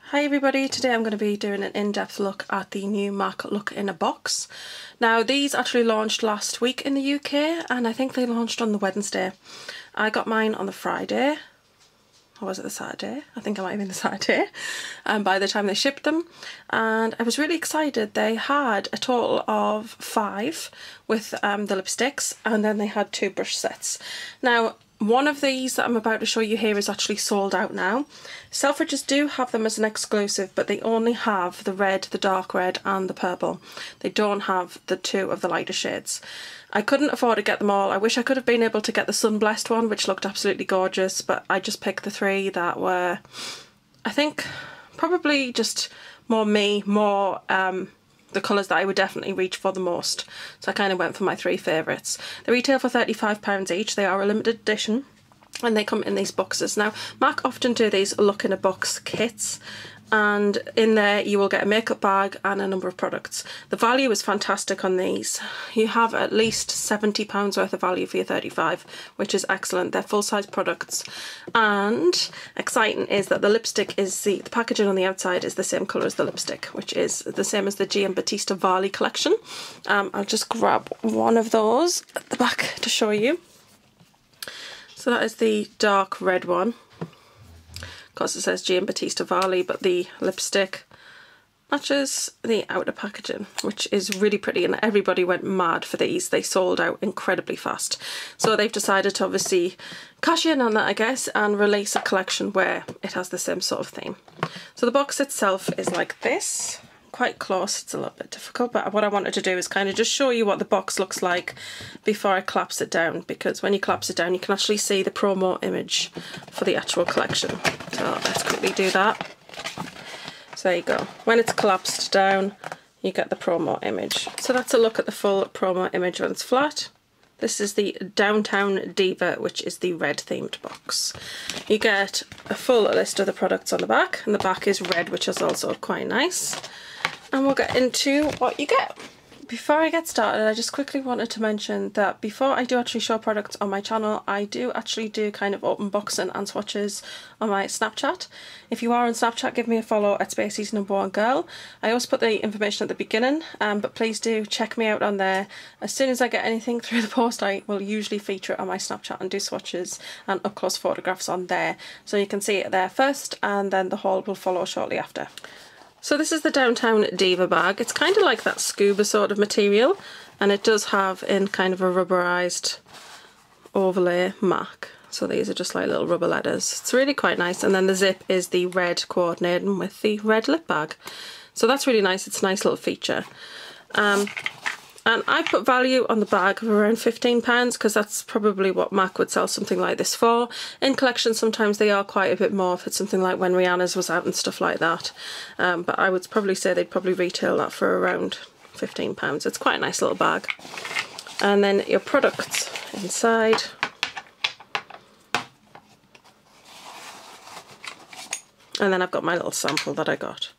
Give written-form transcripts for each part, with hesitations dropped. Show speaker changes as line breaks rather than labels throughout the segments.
Hi everybody, today I'm going to be doing an in-depth look at the new MAC Look in a Box. Now these actually launched last week in the UK and I think they launched on the Wednesday. I got mine on the Friday, or was it the Saturday? I think it might have been the Saturday by the time they shipped them, and I was really excited. They had a total of 5 with the lipsticks, and then they had 2 brush sets. Now one of these that I'm about to show you here is actually sold out now. Selfridges do have them as an exclusive, but they only have the red, the dark red and the purple. They don't have the 2 of the lighter shades. I couldn't afford to get them all. I wish I could have been able to get the Sun Blessed one, which looked absolutely gorgeous, but I just picked the 3 that were, I think, probably just more me, more the colours that I would definitely reach for the most. So I kind of went for my 3 favourites. They retail for £35 each. They are a limited edition and they come in these boxes. Now MAC often do these look in a box kits, and in there you will get a makeup bag and a number of products. The value is fantastic on these. You have at least £70 worth of value for your 35, which is excellent. They're full-size products, and exciting is that the lipstick is the packaging on the outside is the same colour as the lipstick, which is the same as the Giambattista Varley collection. I'll just grab one of those at the back to show you. So that is the dark red one. Of course it says Giambattista Varley, but the lipstick matches the outer packaging, which is really pretty, and everybody went mad for these. They sold out incredibly fast. So they've decided to obviously cash in on that, I guess, and release a collection where it has the same sort of theme. So the box itself is like this. Quite close, it's a little bit difficult, but what I wanted to do is kind of just show you what the box looks like before I collapse it down, because when you collapse it down you can actually see the promo image for the actual collection. So let's quickly do that. So there you go. When it's collapsed down you get the promo image. So that's a look at the full promo image when it's flat. This is the Downtown Diva, which is the red themed box. You get a full list of the products on the back, and the back is red, which is also quite nice. And we'll get into what you get. Before I get started, I just quickly wanted to mention that before I do actually show products on my channel, I do actually do kind of open boxing and swatches on my Snapchat. If you are on Snapchat, give me a follow at Spacey's_girl. I always put the information at the beginning, but please do check me out on there. As soon as I get anything through the post, I will usually feature it on my Snapchat and do swatches and up close photographs on there. So you can see it there first, and then the haul will follow shortly after. So this is the Downtown Diva bag. It's kind of like that scuba sort of material, and it does have in kind of a rubberized overlay MAC. So these are just like little rubber letters. It's really quite nice, and then the zip is the red coordinating with the red lip bag. So that's really nice. It's a nice little feature. And I put value on the bag of around £15 because that's probably what MAC would sell something like this for. In collections sometimes they are quite a bit more if it's something like when Rihanna's was out and stuff like that. But I would probably say they'd probably retail that for around £15. It's quite a nice little bag. And then your products inside. And then I've got my little sample that I got.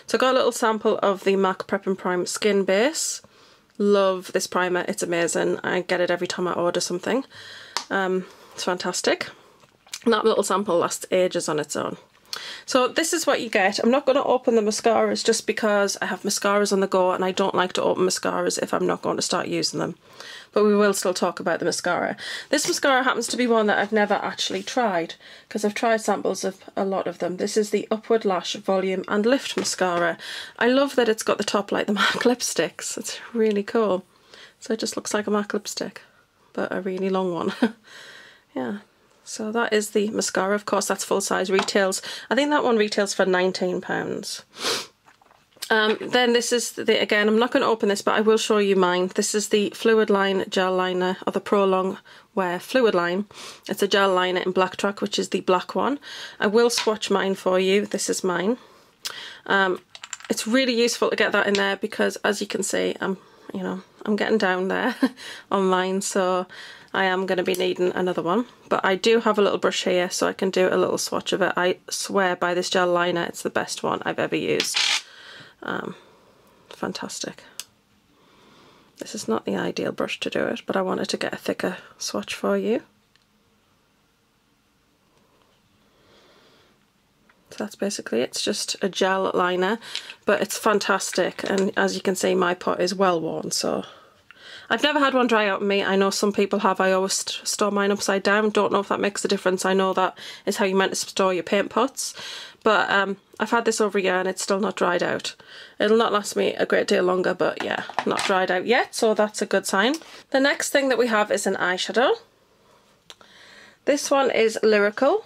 So I got a little sample of the MAC Prep and Prime Skin Base. Love this primer, it's amazing. I get it every time I order something. It's fantastic. And that little sample lasts ages on its own. So this is what you get. I'm not going to open the mascaras just because I have mascaras on the go and I don't like to open mascaras if I'm not going to start using them. But we will still talk about the mascara. This mascara happens to be one that I've never actually tried because I've tried samples of a lot of them. This is the Upward Lash Volume and Lift Mascara. I love that it's got the top like the MAC lipsticks. It's really cool. So it just looks like a MAC lipstick, but a really long one. Yeah. So that is the mascara. Of course, that's full size, retails. I think that one retails for £19. Then this is the, again, I'm not going to open this, but I will show you mine. This is the Fluidline Gel Liner, or the Pro Long Wear Fluidline. It's a gel liner in Black Track, which is the black one. I will swatch mine for you. This is mine. It's really useful to get that in there because, as you can see, I'm getting down there on mine, so I am going to be needing another one. But I do have a little brush here, so I can do a little swatch of it. I swear by this gel liner, it's the best one I've ever used. Fantastic. This is not the ideal brush to do it, but I wanted to get a thicker swatch for you. that's basically it. It's just a gel liner, but it's fantastic, and as you can see my pot is well worn, so I've never had one dry out on me. I know some people have. I always store mine upside down. Don't know if that makes a difference. I know that is how you're meant to store your paint pots, but I've had this over a year and it's still not dried out. It'll not last me a great deal longer, but yeah, not dried out yet, so that's a good sign. The next thing that we have is an eyeshadow. This one is Lyrical,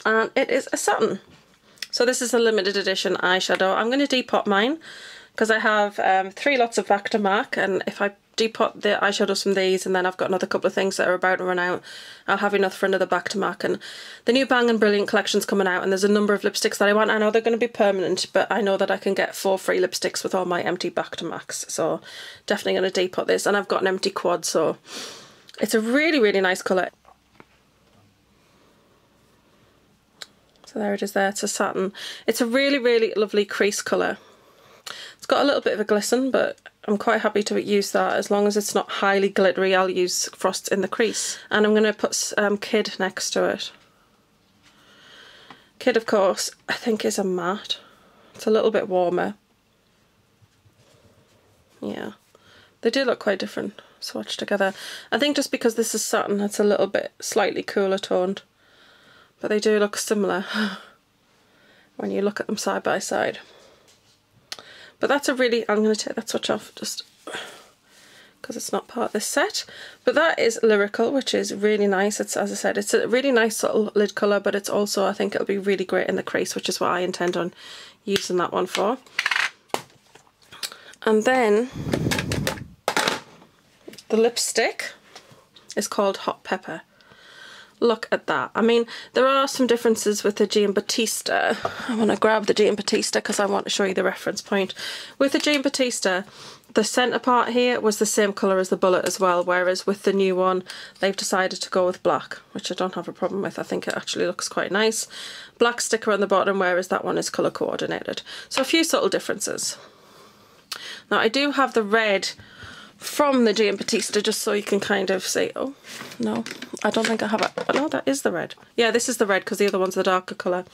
and it is a satin. So this is a limited edition eyeshadow. I'm going to depot mine because I have 3 lots of back to MAC, and if I depot the eyeshadows from these and then I've got another couple of things that are about to run out, I'll have enough for another back to MAC. And the new Bang and Brilliant collection's coming out, and there's a number of lipsticks that I want. I know they're going to be permanent, but I know that I can get 4 free lipsticks with all my empty back to MACs, so definitely going to depot this. And I've got an empty quad, so it's a really, really nice colour. So there it is there, it's a satin. It's a really, really lovely crease colour. It's got a little bit of a glisten, but I'm quite happy to use that. As long as it's not highly glittery, I'll use frosts in the crease. And I'm going to put Kid next to it. Kid, of course, I think is a matte. It's a little bit warmer. Yeah, they do look quite different swatched together. I think just because this is satin, it's a little bit slightly cooler toned. But they do look similar when you look at them side by side. But that's a really, I'm going to take that swatch off just because it's not part of this set. But that is Lyrical, which is really nice. It's, as I said, it's a really nice little lid colour, but it's also, I think it'll be really great in the crease, which is what I intend on using that one for. And then the lipstick is called Hot Pepper. Look at that. I mean, there are some differences with the Giambattista. I want to grab the Giambattista because I want to show you the reference point. With the Giambattista, the centre part here was the same colour as the bullet as well, whereas with the new one, they've decided to go with black, which I don't have a problem with. I think it actually looks quite nice. Black sticker on the bottom, whereas that one is colour coordinated. So a few subtle differences. Now, I do have the red from the Giambattista, just so you can kind of see. Oh no, I don't think I have it. Oh no, that is the red. Yeah, this is the red because the other one's the darker colour.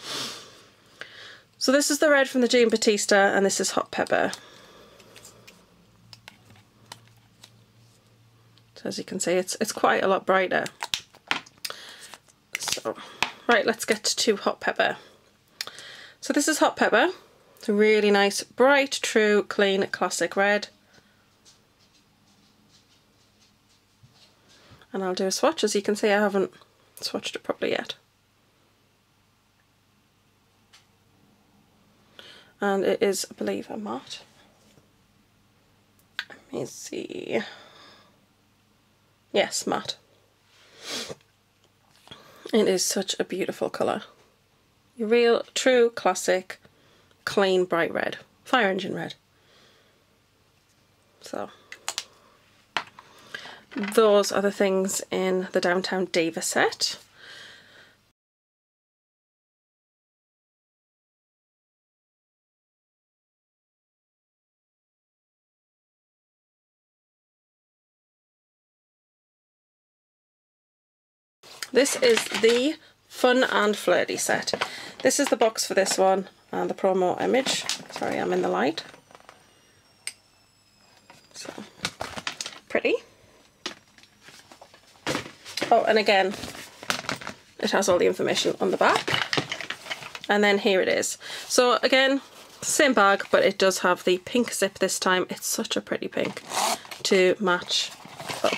So this is the red from the Giambattista, and this is Hot Pepper. So as you can see, it's quite a lot brighter. So right, let's get to Hot Pepper. So this is Hot Pepper. It's a really nice, bright, true, clean, classic red. And I'll do a swatch. As you can see, I haven't swatched it properly yet. And it is, I believe, a matte. Let me see. Yes, matte. It is such a beautiful colour. Your real, true, classic, clean, bright red. Fire engine red. So those are the things in the Downtown Diva set. This is the Fun and Flirty set. This is the box for this one and the promo image. Sorry, I'm in the light. So, pretty. Oh, and again, it has all the information on the back. And then here it is. So again, same bag, but it does have the pink zip this time. It's such a pretty pink to match up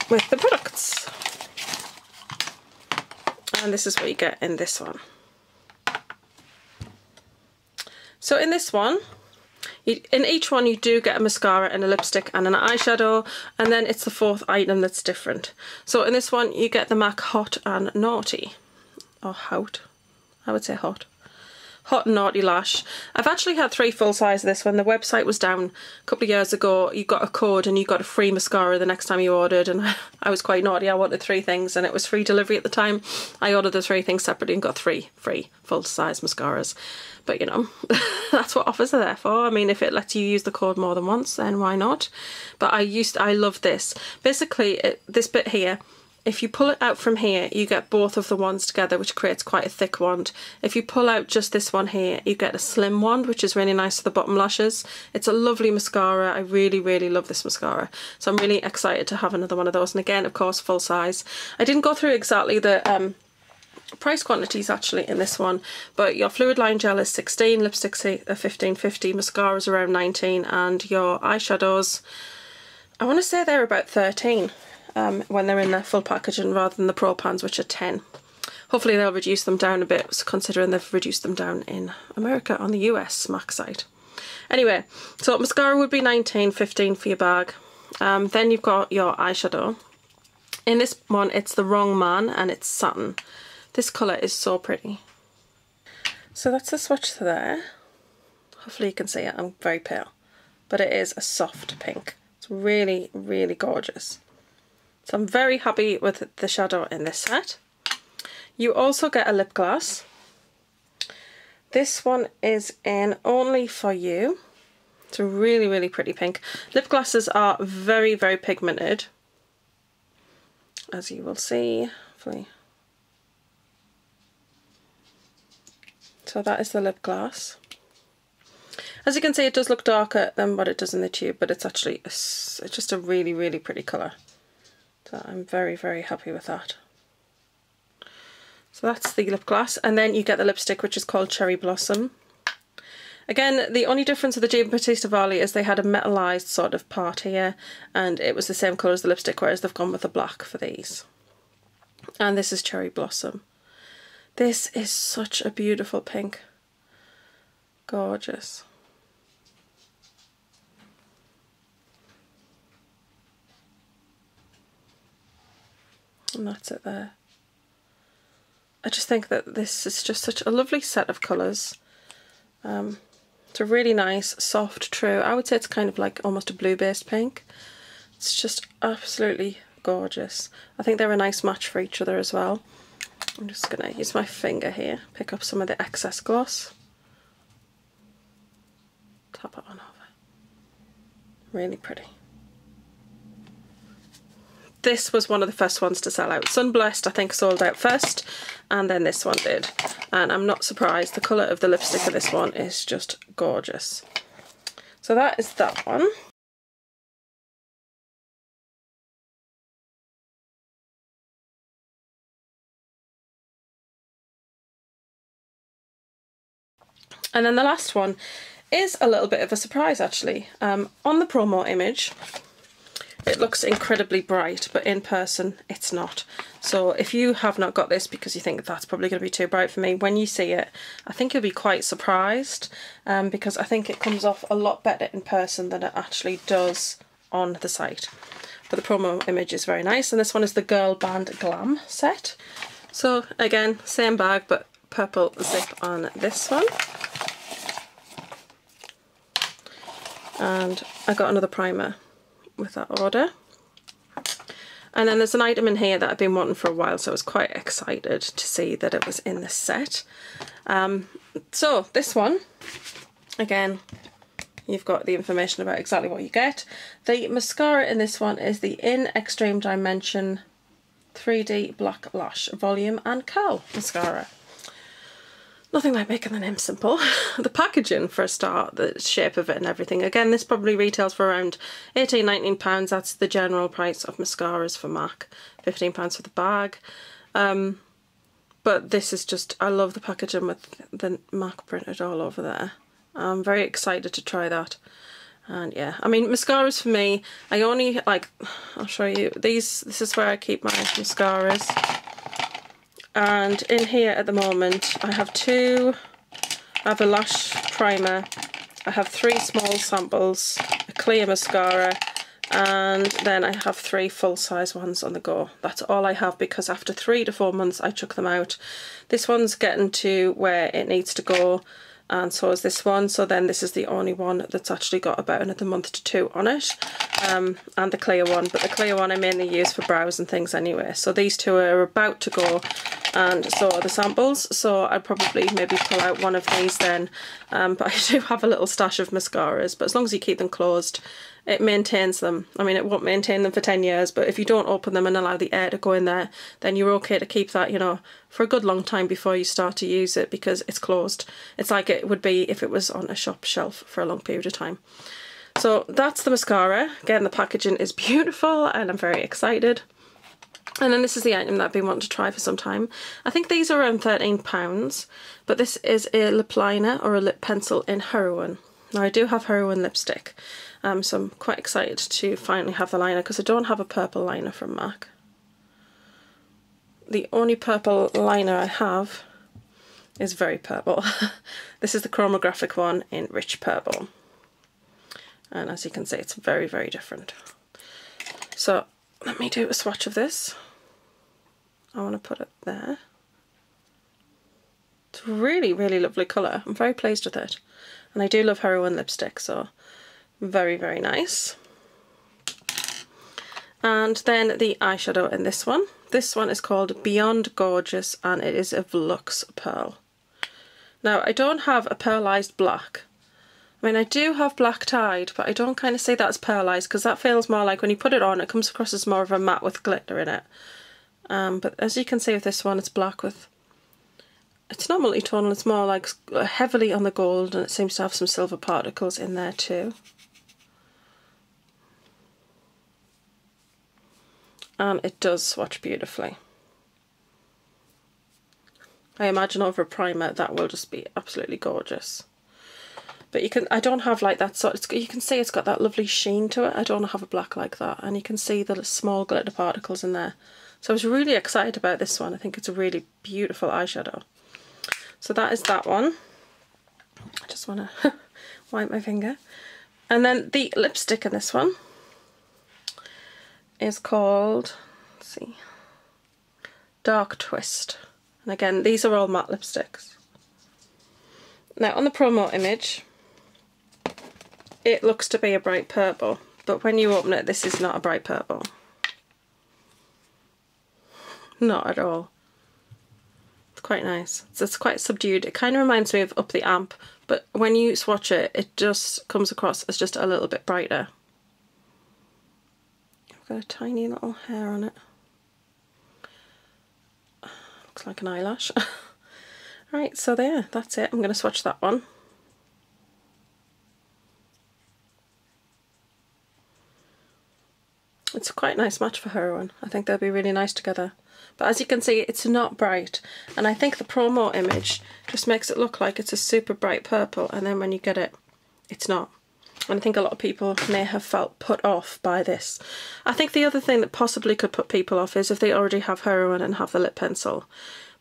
with the products. And this is what you get in this one. So in this one, in each one you do get a mascara and a lipstick and an eyeshadow, and then it's the fourth item that's different. So in this one you get the MAC Hot and Naughty, or Hot, I would say Hot. Hot and Naughty Lash. I've actually had 3 full size of this. When the website was down a couple of years ago, you got a code and you got a free mascara the next time you ordered, and I was quite naughty. I wanted 3 things and it was free delivery at the time. I ordered the 3 things separately and got 3 free full size mascaras. But you know, that's what offers are there for. I mean, if it lets you use the code more than once, then why not? But I love this. Basically, this bit here if you pull it out from here, you get both of the wands together, which creates quite a thick wand. If you pull out just this one here, you get a slim wand, which is really nice for the bottom lashes. It's a lovely mascara. I really, really love this mascara. So I'm really excited to have another one of those. And again, of course, full size. I didn't go through exactly the price quantities actually in this one, but your Fluidline gel is 16, lipsticks are 15.50, mascaras around 19, and your eyeshadows, I want to say they're about 13 when they're in their full packaging rather than the Pro Pans, which are 10. Hopefully they'll reduce them down a bit, considering they've reduced them down in America on the US MAC side. Anyway, so mascara would be 19, 15 for your bag. Then you've got your eyeshadow. In this one, it's the Wrong Man and it's satin. This colour is so pretty. So that's the swatch to there. Hopefully you can see it. I'm very pale, but it is a soft pink. It's really, really gorgeous. So I'm very happy with the shadow in this set. You also get a lip gloss. This one is in Only For You. It's a really, really pretty pink. Lip glosses are very, very pigmented, as you will see. Hopefully. So that is the lip gloss. As you can see, it does look darker than what it does in the tube, but it's actually it's just a really, really pretty colour. So I'm very, very happy with that. So that's the lip gloss, and then you get the lipstick, which is called Cherry Blossom. Again, the only difference with the Diva Batista Varley is they had a metallized sort of part here, and it was the same colour as the lipstick, whereas they've gone with the black for these. And this is Cherry Blossom. This is such a beautiful pink. Gorgeous. And that's it there. I just think that this is just such a lovely set of colours. It's a really nice, soft, true, I would say it's kind of like almost a blue-based pink. It's just absolutely gorgeous. I think they're a nice match for each other as well. I'm just going to use my finger here, pick up some of the excess gloss. Tap it on over. Really pretty. This was one of the first ones to sell out. Sunblessed, I think, sold out first, and then this one did. And I'm not surprised. The colour of the lipstick of this one is just gorgeous. So that is that one. And then the last one is a little bit of a surprise, actually. On the promo image, it looks incredibly bright, but in person it's not. So if you have not got this because you think that's probably going to be too bright for me, when you see it, I think you'll be quite surprised, because I think it comes off a lot better in person than it actually does on the site. But the promo image is very nice, and this one is the Girl Band Glam set. So again, same bag, but purple zip on this one. And I got another primer with that order. And then there's an item in here that I've been wanting for a while, so I was quite excited to see that it was in this set. So this one, again, you've got the information about exactly what you get. The mascara in this one is the In Extreme Dimension 3D Black Lash Volume and Curl Mascara. Nothing like making the name simple. The packaging, for a start, the shape of it and everything. Again, this probably retails for around £18, £19. That's the general price of mascaras for MAC. £15 for the bag. But this is just, I love the packaging with the MAC printed all over there. I'm very excited to try that. And yeah, I mean, mascaras for me, I only like, I'll show you these. This is where I keep my mascaras. And in here at the moment I have two. I have a lash primer, I have 3 small samples, a clear mascara, and then I have 3 full-size ones on the go. That's all I have, because after 3 to 4 months I chuck them out. This one's getting to where it needs to go, and so is this one. So then this is the only one that's actually got about another month to 2 on it, and the clear one. But the clear one I mainly use for brows and things anyway. So these two are about to go. and so are the samples, so I'd probably maybe pull out one of these then, but I do have a little stash of mascaras, but as long as you keep them closed, it maintains them. I mean, it won't maintain them for 10 years, but if you don't open them and allow the air to go in there, then you're okay to keep that, you know, for a good long time before you start to use it, because it's closed. It's like it would be if it was on a shop shelf for a long period of time. So that's the mascara. Again, the packaging is beautiful and I'm very excited. And then this is the item that I've been wanting to try for some time. I think these are around £13, but this is a lip liner or a lip pencil in Heroin. Now I do have Heroin lipstick, so I'm quite excited to finally have the liner because I don't have a purple liner from MAC. The only purple liner I have is very purple. This is the chromographic one in Rich Purple. And as you can see, it's very, very different. So let me do a swatch of this. I want to put it there. It's a really, really lovely colour. I'm very pleased with it. And I do love Heroin lipstick, so very, very nice. And then the eyeshadow in this one. This one is called Beyond Gorgeous and it is a Luxe Pearl. Now, I don't have a pearlised black. I mean, I do have black tied, but I don't kind of say that as pearlised because that feels more like when you put it on, it comes across as more of a matte with glitter in it. But as you can see with this one, it's black with... It's not multi-tonal, it's more like heavily on the gold, and it seems to have some silver particles in there too. And it does swatch beautifully. I imagine over a primer that will just be absolutely gorgeous. But you can, I don't have like that sort, you can see it's got that lovely sheen to it. I don't have a black like that, and you can see the small glitter particles in there. So I was really excited about this one. I think it's a really beautiful eyeshadow. So that is that one. I just want to wipe my finger. And then the lipstick in this one is called, let's see, Dark Twist. And again, these are all matte lipsticks. Now on the promo image, it looks to be a bright purple, but when you open it, this is not a bright purple. Not at all. It's quite nice. It's quite subdued. It kind of reminds me of Up the Amp, but when you swatch it, it just comes across as just a little bit brighter. I've got a tiny little hair on it. Looks like an eyelash. Right, so there, that's it. I'm going to swatch that one. It's a quite nice match for Heroin. I think they'll be really nice together. But as you can see, it's not bright. And I think the promo image just makes it look like it's a super bright purple, and then when you get it, it's not. And I think a lot of people may have felt put off by this. I think the other thing that possibly could put people off is if they already have Heroin and have the lip pencil.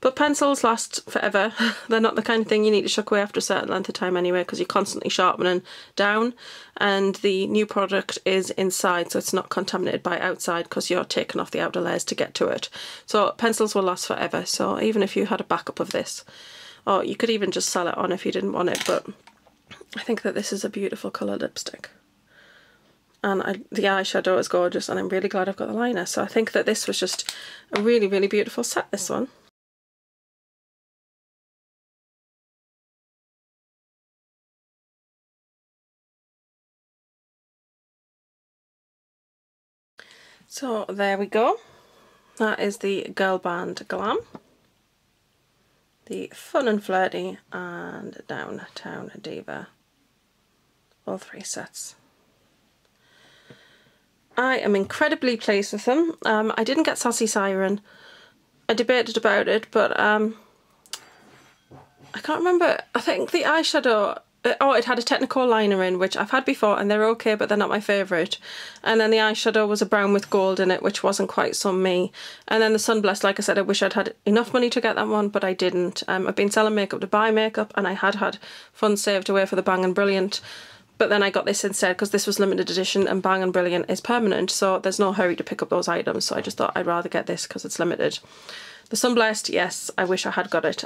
But pencils last forever. They're not the kind of thing you need to chuck away after a certain length of time anyway, because you're constantly sharpening down, and the new product is inside, so it's not contaminated by outside because you're taking off the outer layers to get to it. So pencils will last forever, so even if you had a backup of this, or you could even just sell it on if you didn't want it, but I think that this is a beautiful colour lipstick. And the eyeshadow is gorgeous, and I'm really glad I've got the liner. So I think that this was just a really, really beautiful set, this one. So there we go. That is the girl band Glam, the Fun and Flirty, and Downtown Diva. All three sets. I am incredibly pleased with them. I didn't get Sassy Siren. I debated about it, but I can't remember. I think the eyeshadow... Oh, it had a technical liner in, which I've had before, and they're okay, but they're not my favourite. And then the eyeshadow was a brown with gold in it, which wasn't quite so me. And then the Sunblessed, like I said, I wish I'd had enough money to get that one, but I didn't. I've been selling makeup to buy makeup, and I had funds saved away for the Bang and Brilliant. But then I got this instead because this was limited edition, and Bang and Brilliant is permanent, so there's no hurry to pick up those items. So I just thought I'd rather get this because it's limited. The Sunblessed, yes, I wish I had got it.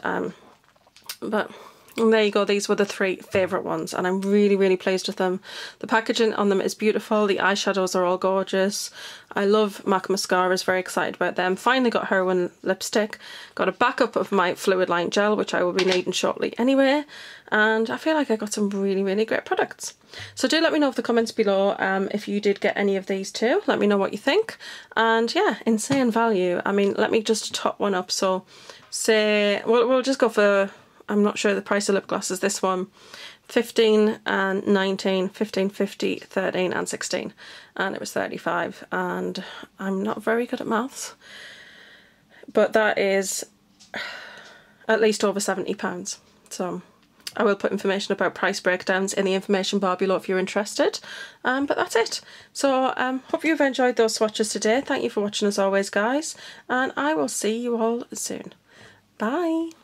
But And there you go, these were the 3 favourite ones, and I'm really, really pleased with them. The packaging on them is beautiful, the eyeshadows are all gorgeous. I love MAC mascaras, very excited about them. Finally got heroin lipstick, got a backup of my Fluidline gel, which I will be needing shortly anyway, and I feel like I got some really, really great products. So do let me know in the comments below if you did get any of these too. Let me know what you think. And yeah, insane value. I mean, let me just top one up. So say, we'll just go for, I'm not sure the price of lip gloss is this one, 15 and 19, 15, 50, 13 and 16, and it was 35, and I'm not very good at maths, but that is at least over £70. So I will put information about price breakdowns in the information bar below if you're interested, but that's it. So hope you've enjoyed those swatches today. Thank you for watching as always, guys, and I will see you all soon. Bye.